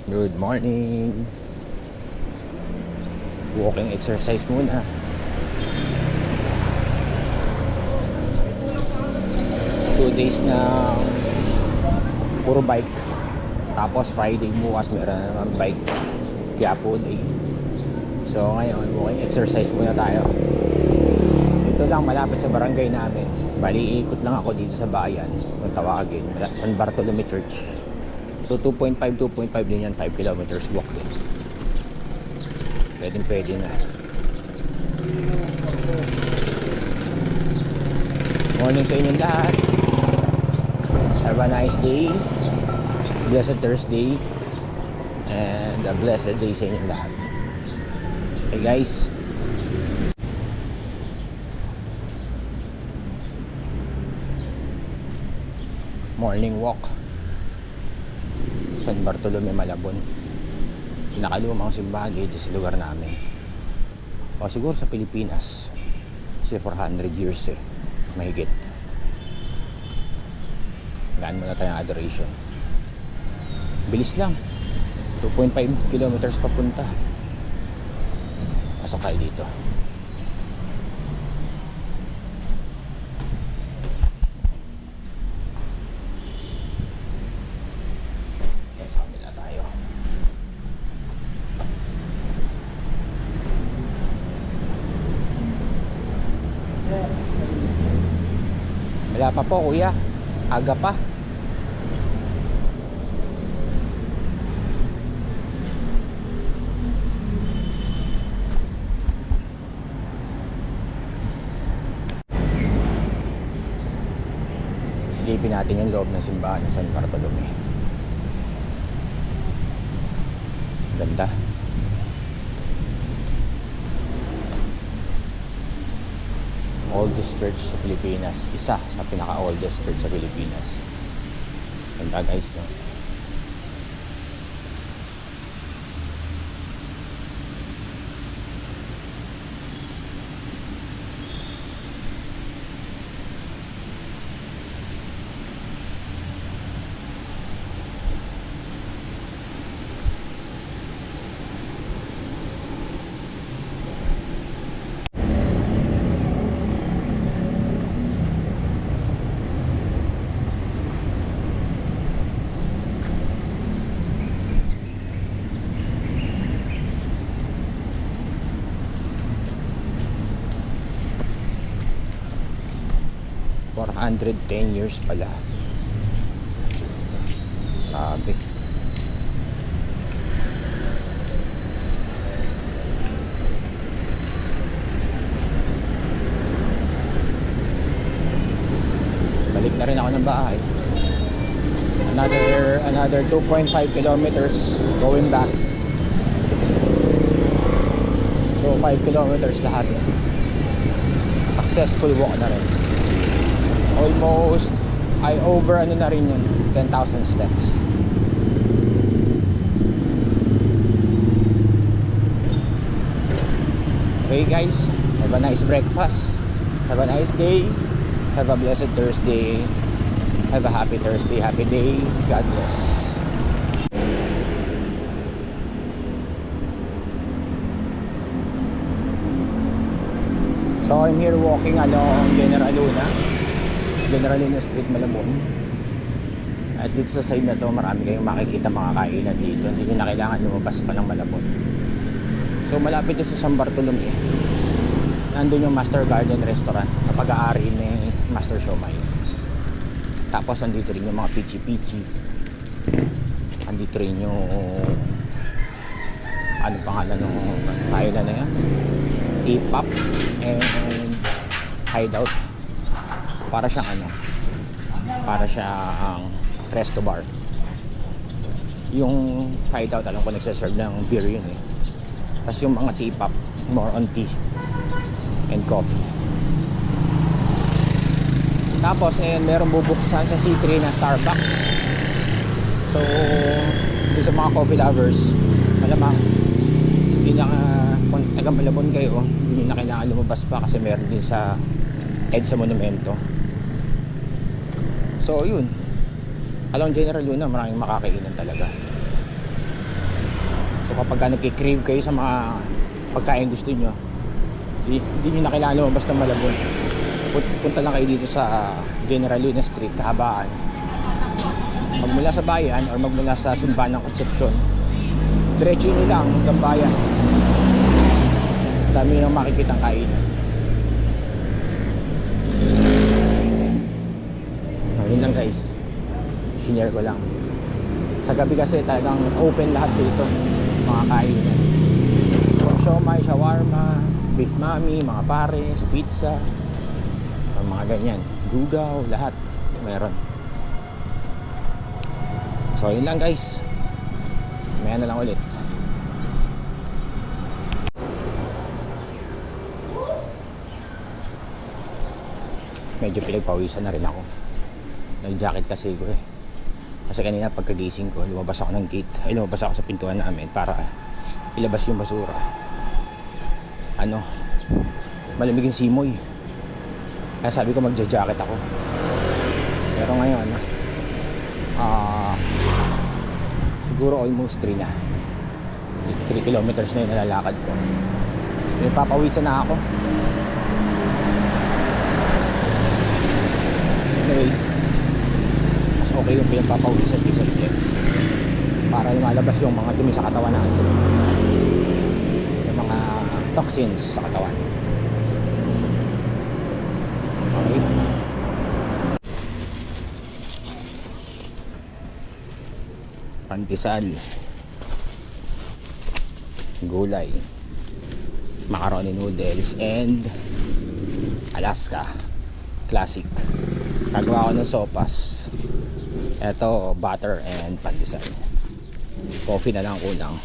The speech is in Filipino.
Good morning. Walking exercise muna. Two days na puro bike. Tapos Friday bukas meron na naman bike. Quiapo day. So ngayon walking exercise muna tayo. Ito lang malapit sa barangay namin. Bali ikot lang ako dito sa bayan. Kung tawagin, San Bartolome Church. So 2.5 din yan, 5 kilometers walk din. Pwede na. Morning sa inyong lahat. Have a nice day. Blessed Thursday. And a blessed day sa inyong lahat. Hey guys. Morning walk. San Bartolome, Malabon. Pinakalumang simbahan dito sa lugar namin. O siguro sa Pilipinas. Kasi 400 years mahigit. Gaan muna tayong adoration. Bilis lang. 2.5 kilometers papunta. Pasok tayo dito. Wala pa po kuya, aga pa. Silipin natin yung loob ng simbahan ng San Bartolome. Ganda. Oldest church sa Pilipinas. Isa sa pinaka-oldest church sa Pilipinas. Ganda guys, no? For 110 years pala. Grabe. Balik na rin ako ng bahay. Another 2.5 kilometers going back. So 5 kilometers lahat. Successful walk na rin. Almost over na rin yun, 10,000 steps. Okay guys, have a nice breakfast, have a nice day, have a blessed Thursday, have a happy Thursday, happy day. God bless. So I'm here walking along General Luna Street, Malabon. At dito sa side na to marami kayong makikita mga kainan dito. Hindi nyo na kailangan lumabas pa ng Malabon. So malapit dito sa San Bartolome, nandun yung Master Garden Restaurant na pag-aari ni Master Siomai. Tapos andito rin yung mga pichi-pichi. Andito rin yung ano pangalan ng kainan na yan, T-Pop and Hideout. Para siyang resto bar. Yung Hideout, alam ko nagsaserve ng beer yun eh. Tapos yung mga T-Pop, more on tea and coffee. Tapos meron bubuksan sa C3 na Starbucks. So dito sa mga coffee lovers, malamang hindi na, kung taga Malabon kayo, hindi na kailangan lumabas pa kasi meron din sa EDSA Monumento. So yun, along General Luna maraming makakainan talaga. So kapag nagki-crave kayo sa mga pagkain gusto nyo, hindi nyo na kailangan lumabas ng Malabon. Punta lang kayo dito sa General Luna Street, kahabaan. Magmula sa bayan or magmula sa Simbahan ng Concepcion, diretso nyo lang hanggang bayan. Dami nang makikitang kainan. Yun lang guys, sinare ko lang. Sa gabi kasi talagang open lahat dito, mga kainan. From siomai, shawarma, beef mami, mga pares, pizza, mga ganyan, lugaw, lahat meron. So yun lang guys, maya na lang ulit. Medyo pinagpawisan na rin ako. Nag-jacket kasi ko eh. Kasi kanina pagkagising ko, lumabas ako ng gate. Ay, lumabas ako sa pintuan namin para ilabas yung basura. Malamig yung simoy. Kaya sabi ko magja-jacket ako. Pero ngayon, siguro almost 3 na. 3 kilometers na yung nalalakad ko. Papawisan na ako. Anyway, mas okay yung pinagpapawisan kaysa gym, para lumalabas yung mga dumi sa katawan natin, yung mga toxins sa katawan. Okay, pandesal, gulay, macaroni noodles, and Alaska Classic. Nagawa ko ng sopas. Ito, butter and pandesal. Coffee na lang kulang.